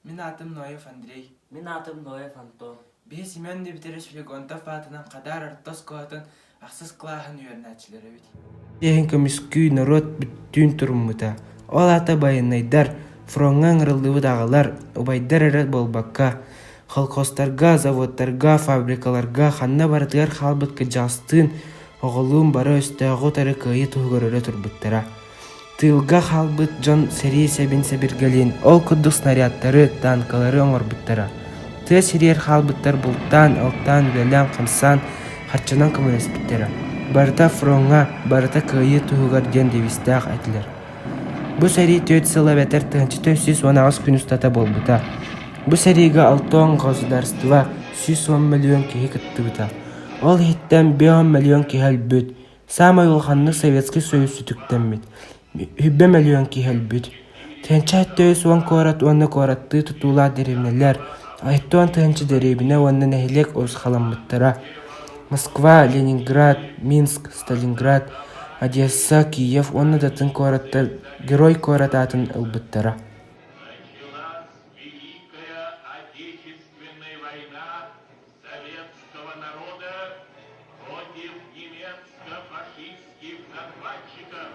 Min adım Noyef Andrei. Min adım Noyef Anton. Biz Simen de bitirişlik onta fatından kadar artos koğatın aksız klahın yörnäçileri bit. Dehinka miskü narot bütün turumuta. Ol ata bayınaydar, frongan ırıldığı dağılar, ubaydar erat bolbakka. Kolkostarga, zavodlarga, fabrikalarga, xanna barıtgar halbıtka jastın, oğulun bara östəğu tarı kıyı tuğgörörö turbuttara. Tılga halbıt John seri sebinse bir galin, ol kudduk snaryatları, tankaları oңорбуттара. Tı seriyer halbıttar bultan, alttan, velem, қымсан, харчынан коммуниспиттера. Барыта фронга, барыта кıyı туğgar den devistaq әтілер. Bu seri töt sıla beter тыгынчы 419 күн устата болбута. Bu seriga 6 государства 110 миллион киһи кыттыбыта. Ол хиттен 5 миллион киһэлбүт. Самай улханнык Советский Союз сүтүктенмит. Хүббе миллион киһэлбүт. Тенча 410 корат онны коратты тутулаа деревнелер. Айттуан тыгынчы деребине онны нехилек оз халаммыттара. Москва, Ленинград, Минск, Сталинград, Одесса, Киев, онны датын коратта герой корататын ылбыттара. Началась Великая Отечественная война советского народа против немецко-фашистских захватчиков.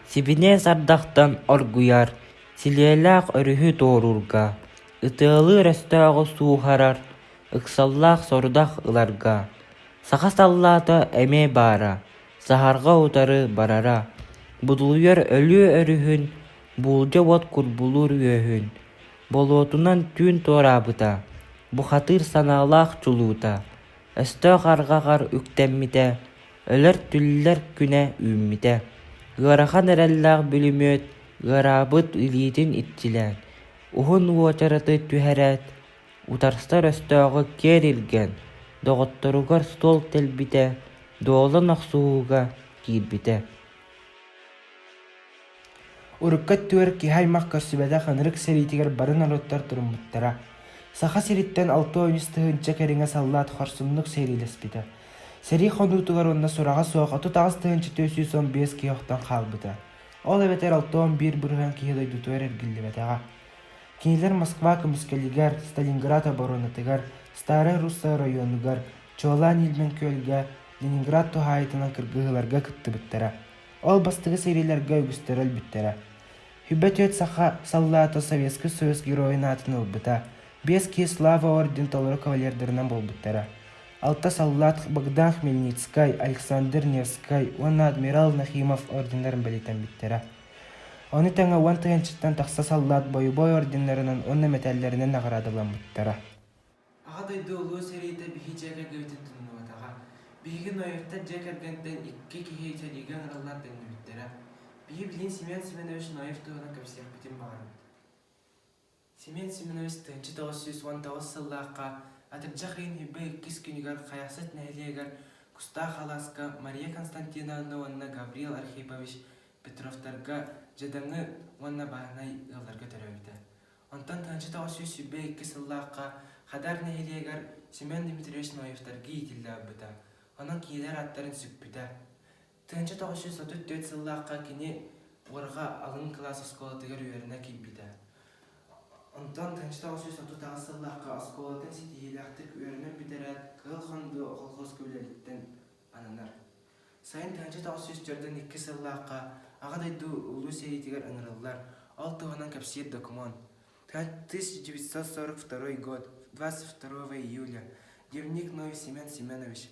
Sibine sardaqtan orguyar, silelaq örühü doğrurga. Itığılı röstağı suğarar, ıksallaq sordaq ılarga. Sağa sallata eme bara, saharga utarı barara. Buduluyar ölü örühün, bulca ot kurbulur yöhün. Bolotunan tün torabıta, bu hatır sanalaq çuluta. Östağ argağar üktemmite, öler tüller küne ümmite. Garahan erellaq bülümöt, garabıt ilitin ittilen. Uhun uotaratı tüheret, utarstar östağ kerilgen. Doğuttorugar stol telbite, doğulan aksuğuga kirbite. Urukkat tuer ki haymak kösübede xanırık seritiger barın alottar turummuttara. Saxa seritten 6 tığınca keringe sallat xorsunluk serilespite. Seri xonutugar onna surağa soğuk 36 tığınca 415 kiyoxtan xalbıta. Ol ebeter 611 burhan kihiday dutuer ergillibetağa. Kiniler Moskva kımıskeligar, Stalingrad оборонаtıgar, Starı Rusya rayonugar, Çoğlan ilmen kölge, Leningrad tuhaytınan kırgıhılarga kıttı bittara. Ol bastığı serilerga ügüsterel bittara. Hübbet öt saxa sallata Sovetski Soyuz Geroyun atın ılbıta. 5 ki Slava Orden toluru kavalerlerinden bolbuttara. Alta sallat Bogdan Khmelnytskay, Alexander Nevskay, Onna Admiral Nakhimov ordenlerin beliten bittara. Onu tanga 10 tığınçıttan taqsa sallat boyu ordenlerinden onna metallerinden nagaradılan bittara. Ağadaydı oluğu seriyde bihi cega gövdün tınıvatağa. Bihi noyefta cekergenden 2 kihi içerigen arallar dönü bittara. Bihi bilin Simen Simenovich noyef tuğuna kapsiyak bitin bağırın. Simen Simenovich tığınçı 919 sallaqqa atırcaqin hübbe 2 künigar qayasat nehliyegar Gustav Halaska, Maria Konstantinovna onna Gabriel Arhipovich Petrovtarga jadangı onna bahanay yıllarga töröbüde. Ondan tığınçı 900 hübbe 2 sallaqqa Xadar nehliyegar Simen Dimitrievich noyeftarga yitildi abıda. Onun kiyiler atların süppüde. Tığınçı 934 sallaqqa kini orga alın klas oskolatıgar üyerine kilbide. Ondan tığınçı 936 sallaqqa oskolatın sitihilaqtık üyerine biderel kıl xondu kolxoz kövleritten ananar. Sayın tığınçı 904'den 2 sallaqqa ağadaydı ulu seritigar ınırıllar. Ол туғанан капсиет документ. 1942 год, 22 июля. Дневник Ной Семен Семенович.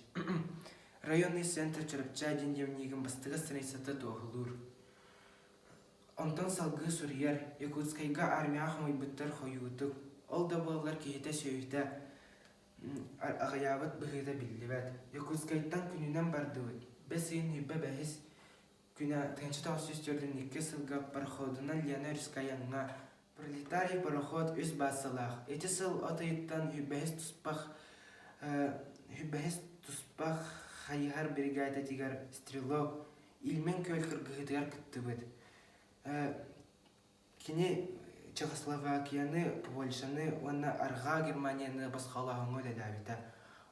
Районный центр Чарапча ден дневнигін бастығы страницата тоғылыр. Онтан салғы сурьер, Якутскайга армия қамайбыттар қойуытық. Ол да болар кейті сөйті ағаябыт бұғыда білдібәд. Якутскайттан күнінен бардығыд. Бәс ең үбі бәхіс күні 1942 сылға пароходынан Лена Рюскаянға пролетарий пароход үз басылақ. Эти сыл отайыттан хүббәхіс тұспақ хайығар бригада тигар стрелок илмен көл кыргыгытыгар кыттыбыт. Кини Чехословакияны, Польшаны, онна арга Германияны басқалағыңы дәдәбіті.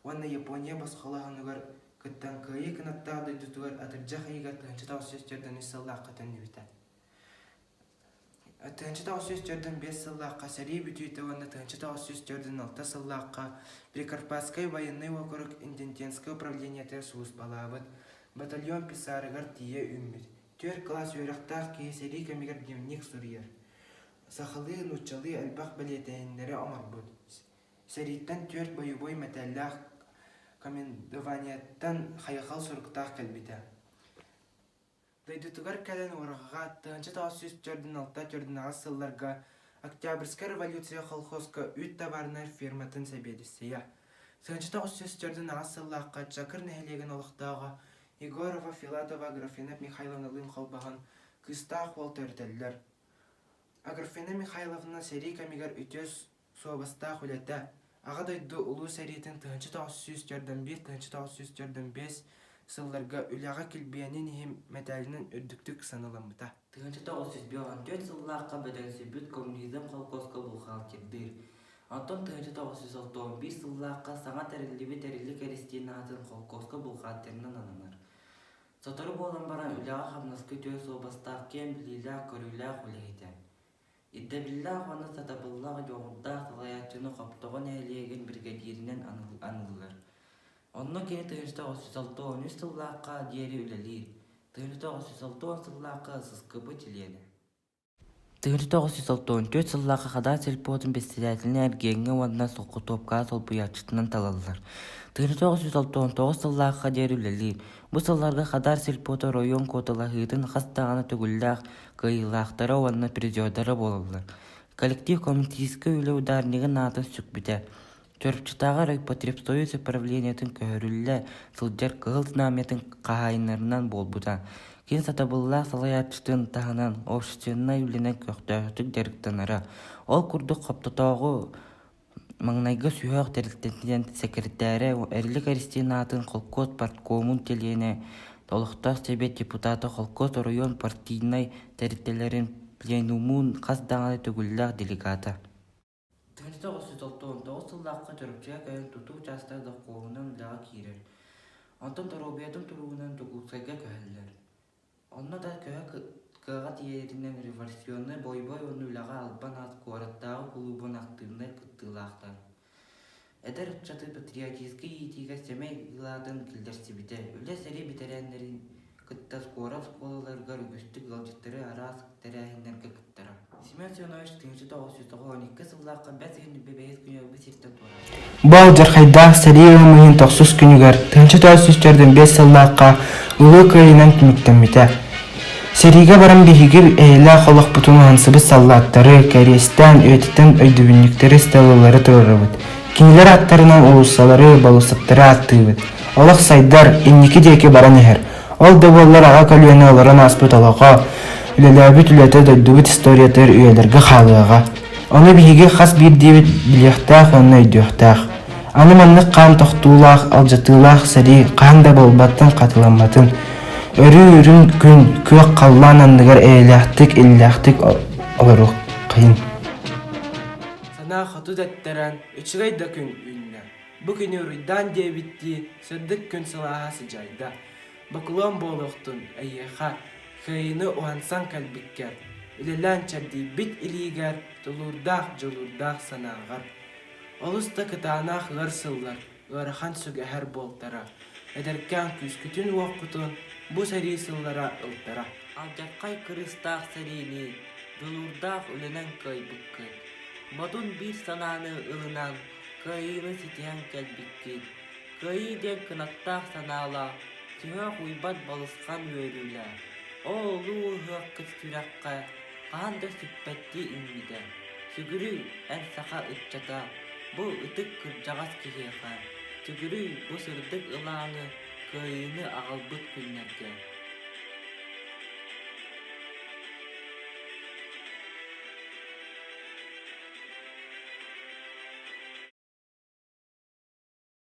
Онна Япония басқалағыңығар кыттан күйі кынаттағды дүтігар атыржақ айығар тығынчы таусестерден үсіллақ қытын дебіті. Тыынчы тоғыз түрден 5 сыллаққа сәрей бүтүйті онда тыынчы тоғыз түрден 6 сыллаққа Прикарпатскай военный округ интендентское управлениеті суыз балабыт батальон писарыгар тие үммит. Төр класс өріқтақ кей сәрей көмегер дневник сурьер. Сақылы нучалы әлбақ білетейіндері омарбыт. Сәрейттен төр бойы мәтәллақ комендованияттан хайықал сұрықтақ кәлбіті. Дайдутугар кәлін орғаға тыынчы тоғыз түрден 6 түрден ағыз сылларға Октябрьская революция колхозка үт товарнар фирматын сәбелісея. Тыынчы тоғыз түрден ағыз сыллаққа Чакыр нәхелеген олықтағы Егорова, Филатова, Аграфена Михайловналың қолбаған кыстақ ол төртелдер. Аграфена Михайловна сәрей көмегер үтес суабастақ өлеті. Аға дайду ұлу сәрейтін тыынчы тоғыз түрден 1, тыынчы тоғыз түрден 5 сылларға үліға келбейенен ехем мәтәлінен үрдіктік саналамыта. Тыынчы тоғыз беған 4 сыллаққа бәдәнсі бүт коммунизм колхозка бұлғал кердір. Антон тыынчы тоғыз 11 сыллаққа саңа тәрілі тәрілі кәрістенатын колхозка бұлғал терінен анылар. Сотыры болан баран үліға қамнаскы төс обастақ кен білілі көрілі құлейді. Идді білілі ғаны сатабыллағы жоғырдақ сылаятчыны қаптығын әлеген бригадирінен анылылар. Онно кені тыынчы тоғыз 13 сыллаққа дері үлелер. Тыынчы тоғыз 10 сыллаққа сызқыбы тілені. Тыынчы тоғыз 14 сыллаққа қадар селпотын бестелетіліне әргенге онына соққы топқа сол бұячытынан талалылар. Тыынчы тоғыз 19 сыллаққа дері үлелер. Бұл сылларға қадар селпоты район котылағыдың қастағаны түгілләқ қайылақтары онына призиодары болылар. Коллектив коммунистическі үлі ударнығын атын сүкбіті. Чөрпчытағы райпотребсоюз управлениетін көрілі сылджар қығыл знаметін қағайынарынан болбудан. Кен сатабыллақ салаятчытын тағынан общественна үлінен көқтөқтік дәріктанары. Ол күрді қаптатауғы маңнайғы сүйіқ дәріктетен секретәрі әрлік аристинатын қолкот парткомун телені толықтақ себет депутаты қолкот район партийнай тәріктелерін пленумун қасдағаны түгілләқ делегаты. Тыынчы тоғыз 19 сыллаққа түріпчіға көйін тұту участарды қолынан үліға кейрер. Антон Торобиятын тұруынан тұғылсайға көхілдер. Онна да көға тиерінен революционны бой-бой оны үліға албан аз қуараттағы құлубын ақтығындай күттілақтар. Әдір ұтчаты патриотизгі етігі семей ғыладың келдерсі біті. Үлі сәрі бітерәндерін күттас қуарат қолыларға үгістік ғалжеттері арас тәрәхіндерге күттіра. Семен Семенович тыынчы тоғыз 12 сыллаққа бәсігін бәбәйіз күні өбі сеттен туара. Бұл жарқайдақ сәрей өмірін 9 күнігер тыынчы тоғыз түрден 5 сыллаққа ұлы көйінен түміктенметі. Сәрейге баран бейгір әйілі қолық бұтын аңсыбы саллаттары, кәрестен, өтітен өйдібінліктері стеллалары тұрыры бұд. Кенелер аттарынан ұлысалары, балысыптары атты бұд. Олық сайдар, иннекі дейке баран әхір. Ол дәболлар аға көлуені оларын аспыт алаға, үлеләбіт үләті дөйдубіт историятыр үйелерге қалыға. Оны бейге қас бір дейбіт білектақ, оны өйдіқтақ. Аны маннық қан тоқтулақ, алжатылақ, сәрей қанда болбаттың қатыламатын. Өрі-үрін күн көк қаллан андығар әйләқтік, илләқтік олару қиын. Сана қату дәттірән, үчігайда күн үйінна. Бұ күні үрійдан дейбітті, сөрдік күн сылаға сыжайда. Бақылан болуқтың әйеға, қайыны оғансан кәлбіккер. Үлелән чәрді бит илігер, тұлурдақ санағар. Олыста кытанақ ғыр сыллар, ғырхан сүгі әр болтара. Әдәркән күскүтін уақытын, бұ сәрей сыллара ұлтара. Алжаққай кырыстақ сәрейні, тұлурдақ үлінен көй бүккіт. Бадун бір сананы ылынан, көйіні сетен кәлбіккіт. Көйі ден кынаттақ санала, Түйақ уйбат балысқан өрілі. Олу ұғық күт күраққа, қанды сүппәтті үммеді. Сүгірі ән сақа үтчата, бұ үтік күржағас кехеға. Сүгірі бұ сырдық ылаңы, көйіні ағалбыт күннерге.